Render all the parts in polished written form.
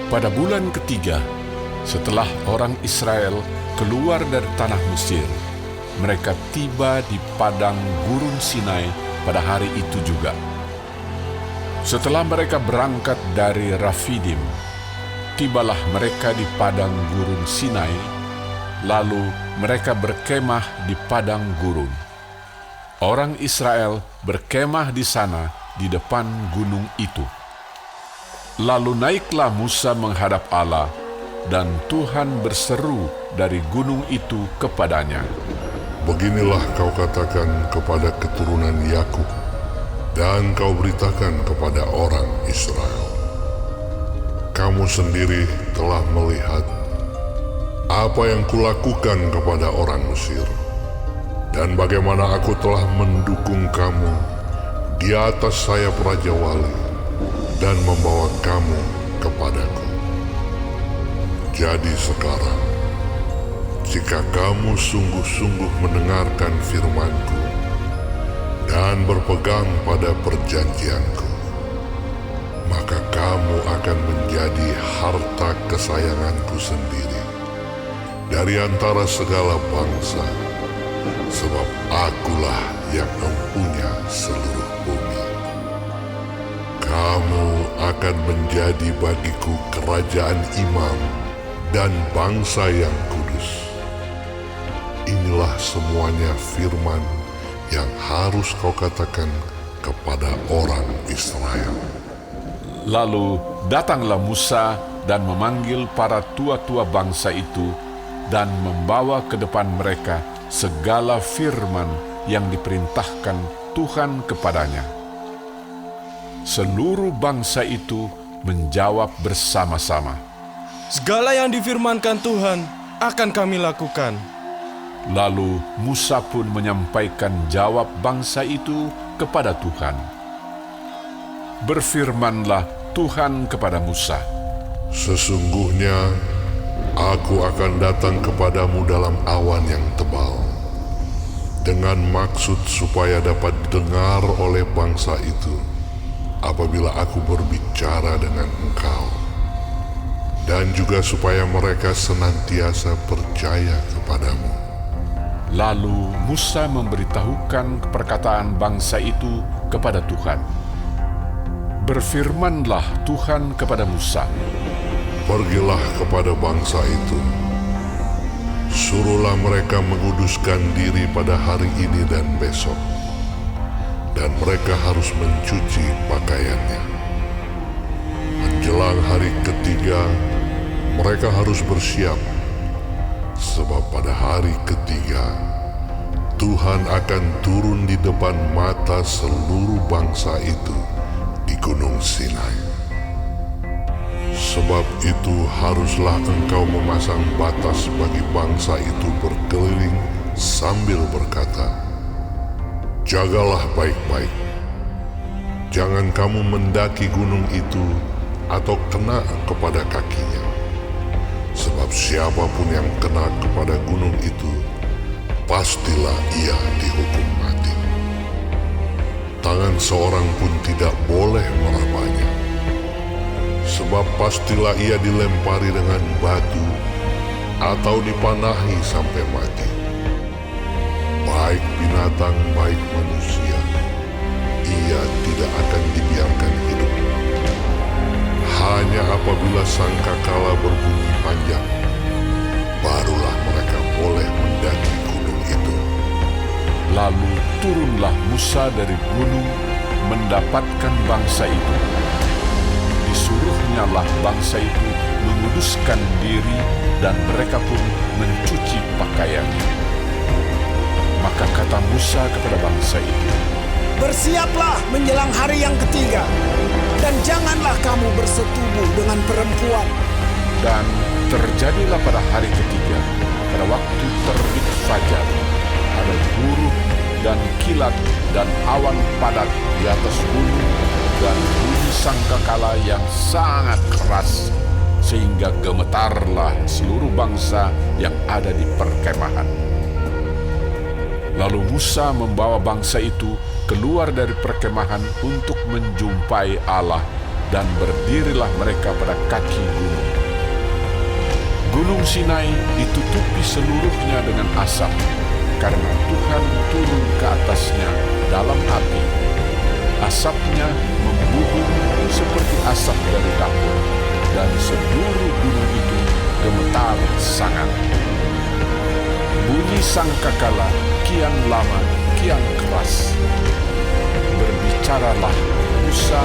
Pada bulan ketiga, setelah orang Israel keluar dari tanah Mesir, mereka tiba di padang gurun Sinai pada hari itu juga. Setelah mereka berangkat dari Rafidim, tibalah mereka di padang gurun Sinai, lalu mereka berkemah di padang gurun. Orang Israel berkemah di sana di depan gunung itu. Lalu naiklah Musa menghadap Allah, dan Tuhan berseru dari gunung itu kepadanya. Beginilah kau katakan kepada keturunan Yakub, dan kau beritakan kepada orang Israel. Kamu sendiri telah melihat apa yang kulakukan kepada orang Mesir, dan bagaimana aku telah mendukung kamu di atas sayap Raja Wali, dan membawa kamu kepadaku. Jadi sekarang, jika kamu sungguh-sungguh mendengarkan firman-Ku dan berpegang pada perjanjian-Ku, maka kamu akan menjadi harta kesayangan-Ku sendiri dari antara segala bangsa, sebab Akulah yang mempunyai seluruh bumi. Kamu akan menjadi bagiku kerajaan imam dan bangsa yang kudus. Inilah semuanya firman yang harus kau katakan kepada orang Israel. Lalu datanglah Musa dan memanggil para tua-tua bangsa itu dan membawa ke depan mereka segala firman yang diperintahkan Tuhan kepadanya. Seluruh bangsa itu menjawab bersama-sama, "Segala yang difirmankan Tuhan akan kami lakukan." Lalu Musa pun menyampaikan jawab bangsa itu kepada Tuhan. Berfirmanlah Tuhan kepada Musa, "Sesungguhnya Aku akan datang kepadamu dalam awan yang tebal, dengan maksud supaya dapat didengar oleh bangsa itu apabila aku berbicara dengan engkau, dan juga supaya mereka senantiasa percaya kepadamu." Lalu Musa memberitahukan perkataan bangsa itu kepada Tuhan. Berfirmanlah Tuhan kepada Musa, "Pergilah kepada bangsa itu, suruhlah mereka menguduskan diri pada hari ini dan besok, dan mereka harus mencuci pakaiannya. Menjelang hari ketiga, mereka harus bersiap, sebab pada hari ketiga, Tuhan akan turun di depan mata seluruh bangsa itu di Gunung Sinai. Sebab itu haruslah engkau memasang batas bagi bangsa itu berkeliling sambil berkata, jagalah baik-baik. Jangan kamu mendaki gunung itu atau kena kepada kakinya. Sebab siapapun yang kena kepada gunung itu, pastilah ia dihukum mati. Tangan seorang pun tidak boleh merabanya. Sebab pastilah ia dilempari dengan batu atau dipanahi sampai mati. Baik binatang, baik manusia, ia tidak akan dibiarkan hidup. Hanya apabila sangkakala berbunyi panjang, barulah mereka boleh mendaki gunung itu. Lalu turunlah Musa dari gunung mendapatkan bangsa itu. Disuruhnyalah bangsa itu menguduskan diri, dan mereka pun mencuci pakaiannya. Maka kata Musa kepada bangsa itu, "Bersiaplah menjelang hari yang ketiga, dan janganlah kamu bersetubuh dengan perempuan." Dan terjadilah pada hari ketiga, pada waktu terbit fajar, ada huruf dan kilat dan awan padat di atas gunung, dan bunyi sangkakala yang sangat keras, sehingga gemetarlah seluruh bangsa yang ada di perkemahan. Lalu Musa membawa bangsa itu keluar dari perkemahan untuk menjumpai Allah dan berdirilah mereka pada kaki gunung. Gunung Sinai ditutupi seluruhnya dengan asap, karena Tuhan turun ke atasnya dalam api. Asapnya membubung seperti asap dari dapur, dan seluruh gunung itu gemetar sangat. Bunyi sangkakala kian lama, kian keras. Berbicaralah Musa,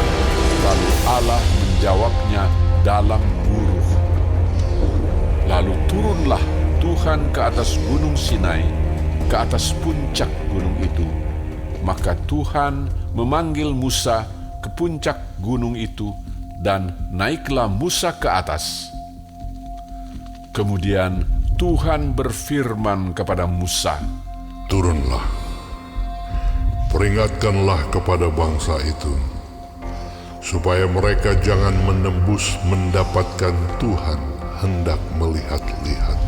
lalu Allah menjawabnya dalam buruh. Lalu turunlah Tuhan ke atas gunung Sinai, ke atas puncak gunung itu. Maka Tuhan memanggil Musa ke puncak gunung itu, dan naiklah Musa ke atas. Kemudian Tuhan berfirman kepada Musa, Turunlah, peringatkanlah kepada bangsa itu, supaya mereka jangan menembus mendapatkan Tuhan hendak melihat-lihat.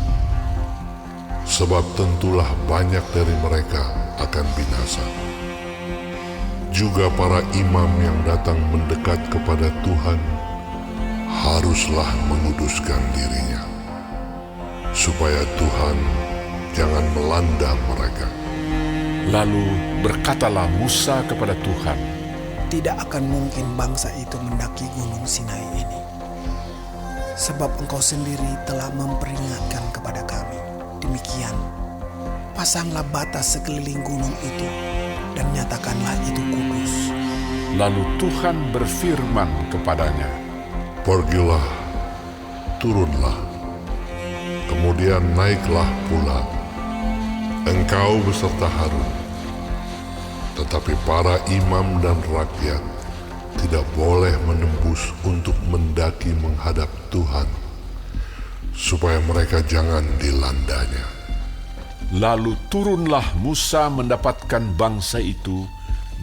Sebab tentulah banyak dari mereka akan binasa. Juga para imam yang datang mendekat kepada Tuhan haruslah menguduskan dirinya, supaya Tuhan jangan melanda mereka. Lalu berkatalah Musa kepada Tuhan, Tidak akan mungkin bangsa itu mendaki gunung Sinai ini, sebab Engkau sendiri telah memperingatkan kepada kami. Demikian, pasanglah batas sekeliling gunung itu, dan nyatakanlah itu kudus. Lalu Tuhan berfirman kepadanya, Pergilah, turunlah, kemudian naiklah pula, engkau beserta Harun. Tetapi para imam dan rakyat tidak boleh menembus untuk mendaki menghadap Tuhan, supaya mereka jangan dilandanya. Lalu turunlah Musa mendapatkan bangsa itu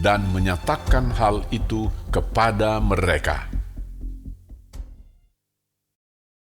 dan menyatakan hal itu kepada mereka.